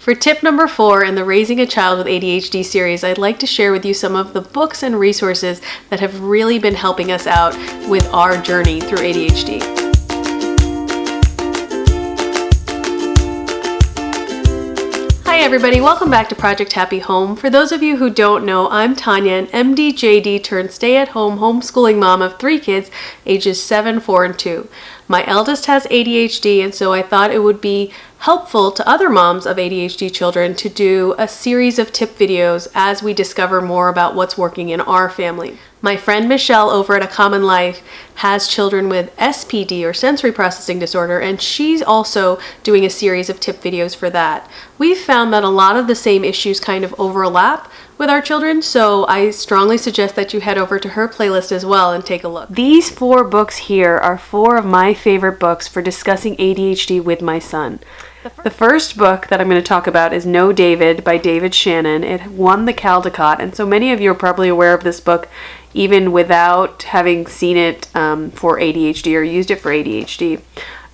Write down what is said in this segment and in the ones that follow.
For tip number 4 in the Raising a Child with ADHD series, I'd like to share with you some of the books and resources that have really been helping us out with our journey through ADHD. Hi everybody, welcome back to Project Happy Home. For those of you who don't know, I'm Tanya, an MD-JD turned stay-at-home homeschooling mom of 3 kids, ages 7, 4, and 2. My eldest has ADHD, and so I thought it would be helpful to other moms of ADHD children to do a series of tip videos as we discover more about what's working in our family. My friend Michelle over at A Common Life has children with SPD or sensory processing disorder, and she's also doing a series of tip videos for that. We've found that a lot of the same issues kind of overlap with our children, so I strongly suggest that you head over to her playlist as well and take a look. These 4 books here are 4 of my favorite books for discussing ADHD with my son. The first book that I'm going to talk about is No David by David Shannon. It won the Caldecott, and so many of you are probably aware of this book even without having seen it for ADHD or used it for ADHD.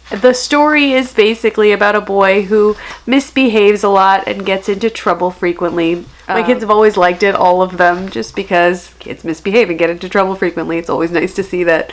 The story is basically about a boy who misbehaves a lot and gets into trouble frequently. My kids have always liked it, all of them, just because kids misbehave and get into trouble frequently. It's always nice to see that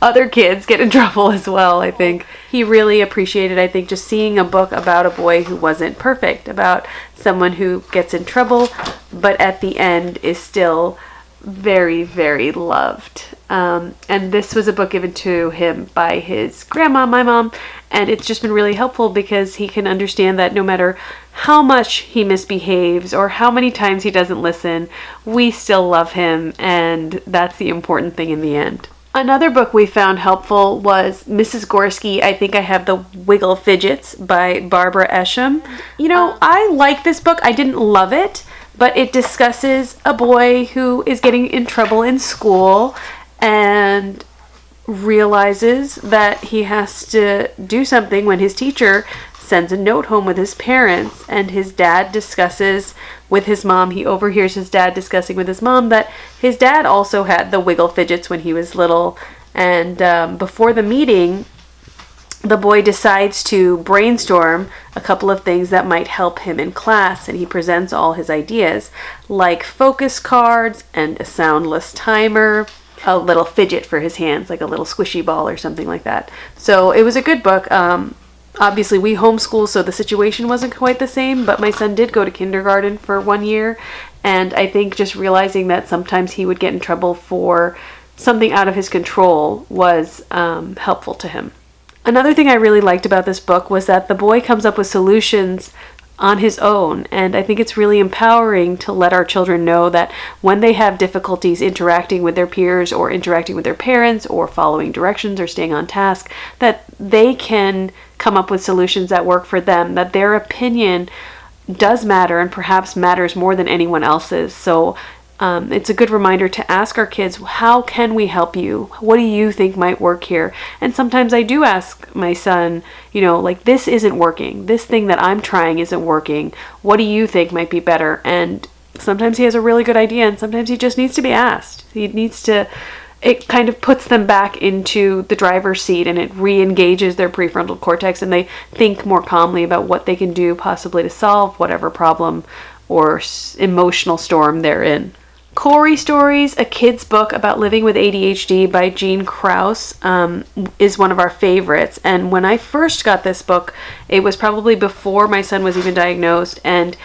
other kids get in trouble as well, I think. He really appreciated, I think, just seeing a book about a boy who wasn't perfect, about someone who gets in trouble, but at the end is still very, very loved. And this was a book given to him by his grandma, my mom, and it's just been really helpful because he can understand that no matter how much he misbehaves or how many times he doesn't listen, we still love him, and that's the important thing in the end. Another book we found helpful was Mrs. Gorski, I Think I Have the Wiggle Fidgets by Barbara Esham. You know, I like this book. I didn't love it, but it discusses a boy who is getting in trouble in school and realizes that he has to do something when his teacher sends a note home with his parents, and his dad discusses with his mom, he overhears his dad discussing with his mom that his dad also had the Wiggle Fidgets when he was little, and before the meeting, the boy decides to brainstorm a couple of things that might help him in class, and he presents all his ideas, like focus cards and a soundless timer, a little fidget for his hands, like a little squishy ball or something like that. So it was a good book. Obviously, we homeschool, so the situation wasn't quite the same, but my son did go to kindergarten for 1 year, and I think just realizing that sometimes he would get in trouble for something out of his control was helpful to him. Another thing I really liked about this book was that the boy comes up with solutions on his own, and I think it's really empowering to let our children know that when they have difficulties interacting with their peers or interacting with their parents or following directions or staying on task, that they can come up with solutions that work for them, that their opinion does matter and perhaps matters more than anyone else's. So it's a good reminder to ask our kids, how can we help you? What do you think might work here? And sometimes I do ask my son, you know, like, this isn't working. This thing that I'm trying isn't working. What do you think might be better? And sometimes he has a really good idea, and sometimes he just needs to be asked. It kind of puts them back into the driver's seat, and it re-engages their prefrontal cortex, and they think more calmly about what they can do possibly to solve whatever problem or emotional storm they're in. Corey Stories, a kid's book about living with ADHD by Jean Krause, is one of our favorites. And when I first got this book, it was probably before my son was even diagnosed. And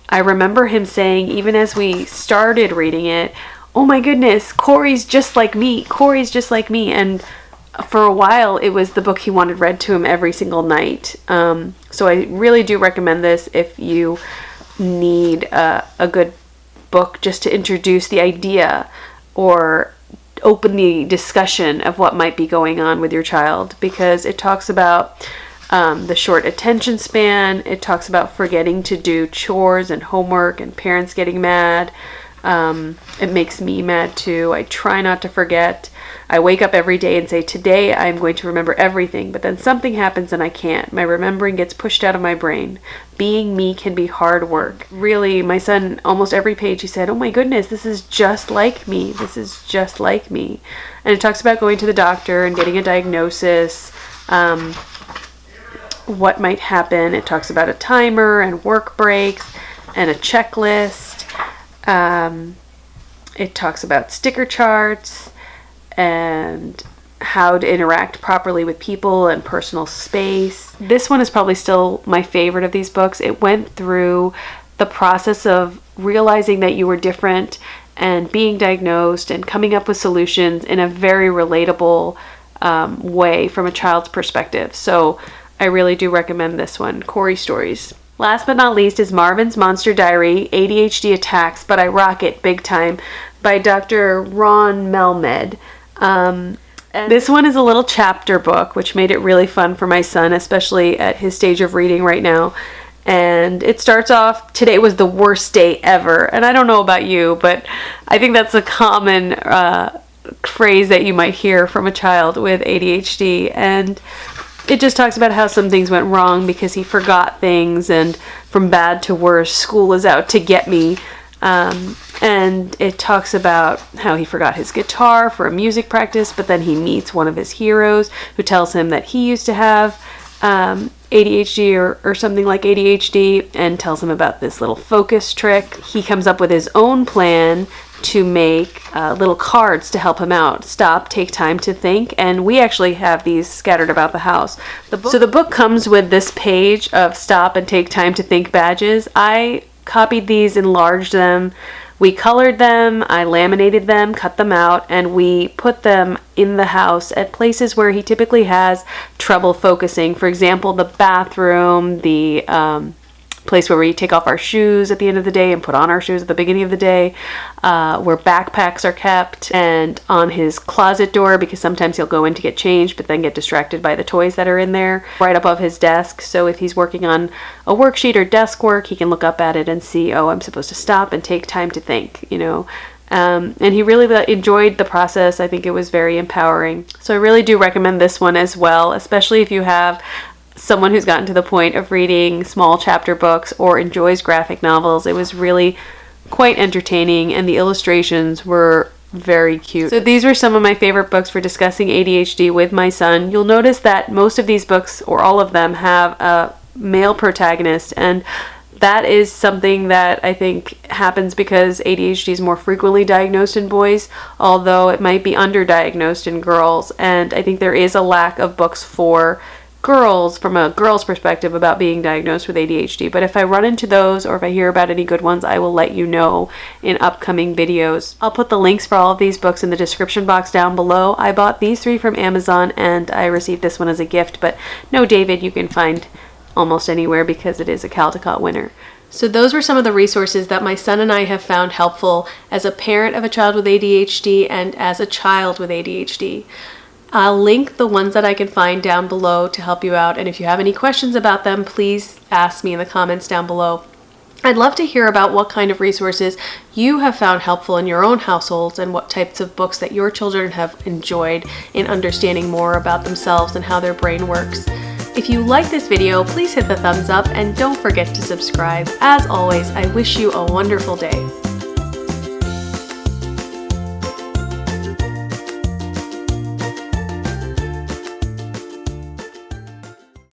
I remember him saying, even as we started reading it, oh my goodness, Corey's just like me. Corey's just like me. And for a while, it was the book he wanted read to him every single night. So I really do recommend this if you need a good book just to introduce the idea or open the discussion of what might be going on with your child, because it talks about the short attention span. It talks about forgetting to do chores and homework and parents getting mad. It makes me mad too. I try not to forget. I wake up every day and say, today I'm going to remember everything, but then something happens and I can't. My remembering gets pushed out of my brain. Being me can be hard work. Really, my son, almost every page he said, oh my goodness, this is just like me. This is just like me. And it talks about going to the doctor and getting a diagnosis. what might happen. It talks about a timer and work breaks and a checklist. It talks about sticker charts and how to interact properly with people and personal space. This one is probably still my favorite of these books. It went through the process of realizing that you were different and being diagnosed and coming up with solutions in a very relatable way from a child's perspective. So I really do recommend this one, Corey Stories. Last but not least is Marvin's Monster Diary, ADHD Attacks, But I Rock It Big Time by Dr. Ron Melmed. And this one is a little chapter book, which made it really fun for my son, especially at his stage of reading right now. And it starts off, today was the worst day ever. And I don't know about you, but I think that's a common phrase that you might hear from a child with ADHD. And it just talks about how some things went wrong because he forgot things, and from bad to worse, school is out to get me. And it talks about how he forgot his guitar for a music practice, but then he meets one of his heroes who tells him that he used to have ADHD or something like ADHD, and tells him about this little focus trick. He comes up with his own plan to make little cards to help him out. Stop, take time to think. And we actually have these scattered about the house. So the book comes with this page of stop and take time to think badges. I copied these, enlarged them. We colored them, I laminated them, cut them out, and we put them in the house at places where he typically has trouble focusing. For example, the bathroom, the place where we take off our shoes at the end of the day and put on our shoes at the beginning of the day, where backpacks are kept, and on his closet door, because sometimes he'll go in to get changed but then get distracted by the toys that are in there, right above his desk. So if he's working on a worksheet or desk work, he can look up at it and see, oh, I'm supposed to stop and take time to think, you know. And he really enjoyed the process. I think it was very empowering. So I really do recommend this one as well, especially if you have someone who's gotten to the point of reading small chapter books or enjoys graphic novels. It was really quite entertaining, and the illustrations were very cute. So these were some of my favorite books for discussing ADHD with my son. You'll notice that most of these books, or all of them, have a male protagonist, and that is something that I think happens because ADHD is more frequently diagnosed in boys, although it might be underdiagnosed in girls. And I think there is a lack of books for girls from a girl's perspective about being diagnosed with ADHD. But if I run into those, or if I hear about any good ones, I will let you know in upcoming videos. I'll put the links for all of these books in the description box down below. I bought these 3 from Amazon, and I received this one as a gift, but no David you can find almost anywhere because it is a Caldecott winner. So those were some of the resources that my son and I have found helpful as a parent of a child with ADHD and as a child with ADHD. I'll link the ones that I can find down below to help you out, and if you have any questions about them, please ask me in the comments down below. I'd love to hear about what kind of resources you have found helpful in your own households and what types of books that your children have enjoyed in understanding more about themselves and how their brain works. If you like this video, please hit the thumbs up and don't forget to subscribe. As always, I wish you a wonderful day.